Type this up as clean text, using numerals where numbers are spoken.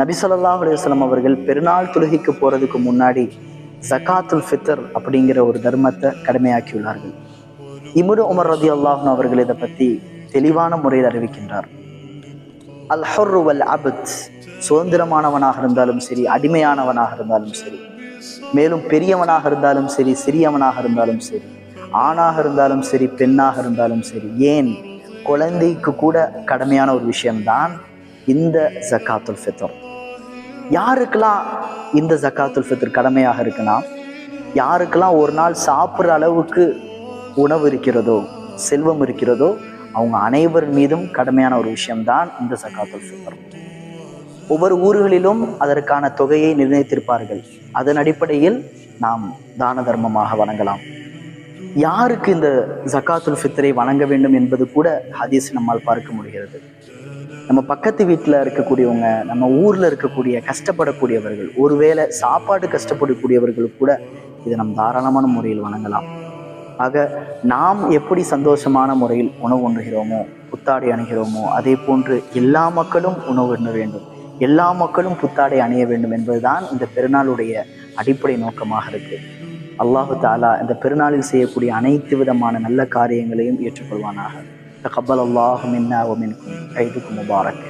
நபி ஸல்லல்லாஹு அலைஹி வஸல்லம் அவர்கள் பெருநாள் தொழுகைக்கு போறதுக்கு முன்னாடி ஜகாத்துல் ஃபித்ர் அப்படிங்கிற ஒரு தர்மத்தை கடமையாக்கியுள்ளார்கள். இப்னு உமர் ரலியல்லாஹு அன்ஹு அவர்கள் இதை பற்றி தெளிவான முறையில் அறிவிக்கின்றார். அல் ஹுர்ரு வல் அப்த், சுதந்திரமானவனாக இருந்தாலும் சரி, அடிமையானவனாக இருந்தாலும் சரி, மேலும் பெரியவனாக இருந்தாலும் சரி, சிறியவனாக இருந்தாலும் சரி, ஆணாக இருந்தாலும் சரி, பெண்ணாக இருந்தாலும் சரி, ஏன் குழந்தைக்கு கூட கடமையான ஒரு விஷயம்தான் இந்த ஜகாத்துல் ஃபித்ர். யாருக்கெல்லாம் இந்த ஜகாத்துல் ஃபித்ர் கடமையாக இருக்குன்னா, யாருக்கெல்லாம் ஒரு நாள் சாப்பிட்ற அளவுக்கு உணவு இருக்கிறதோ, செல்வம் இருக்கிறதோ, அவங்க அனைவர் மீதும் கடமையான ஒரு விஷயம்தான் இந்த ஜகாத்துல் ஃபித்ர். ஒவ்வொரு ஊர்களிலும் அதற்கான தொகையை நிர்ணயித்திருப்பார்கள். அதன் அடிப்படையில் நாம் தான தர்மமாக வழங்கலாம். யாருக்கு இந்த ஜகாத்துல் ஃபித்ரை வழங்க வேண்டும் என்பது கூட ஹதீஸ் நம்மால் பார்க்க முடிகிறது. நம்ம பக்கத்து வீட்டில் இருக்கக்கூடியவங்க, நம்ம ஊரில் இருக்கக்கூடிய கஷ்டப்படக்கூடியவர்கள், ஒருவேளை சாப்பாடு கஷ்டப்படக்கூடியவர்களுக்கு கூட இதை நம் தாராளமான முறையில் வழங்கலாம். ஆக நாம் எப்படி சந்தோஷமான முறையில் உணவு உண்ணுகிறோமோ, புத்தாடை அணுகிறோமோ, அதே போன்று எல்லா மக்களும் உணவு உண்ண வேண்டும், எல்லா மக்களும் புத்தாடை அணிய வேண்டும் என்பதுதான் இந்த பெருநாளுடைய அடிப்படை நோக்கமாக இருக்கு. அல்லாஹு தஆலா இந்த பெருநாளில் செய்யக்கூடிய அனைத்து விதமான நல்ல காரியங்களையும் ஏற்றுக்கொள்வானாக. தகப்பல் அல்லாஹு மின்னா வ மின்கும். ஈதுக்கும் முபாரக்.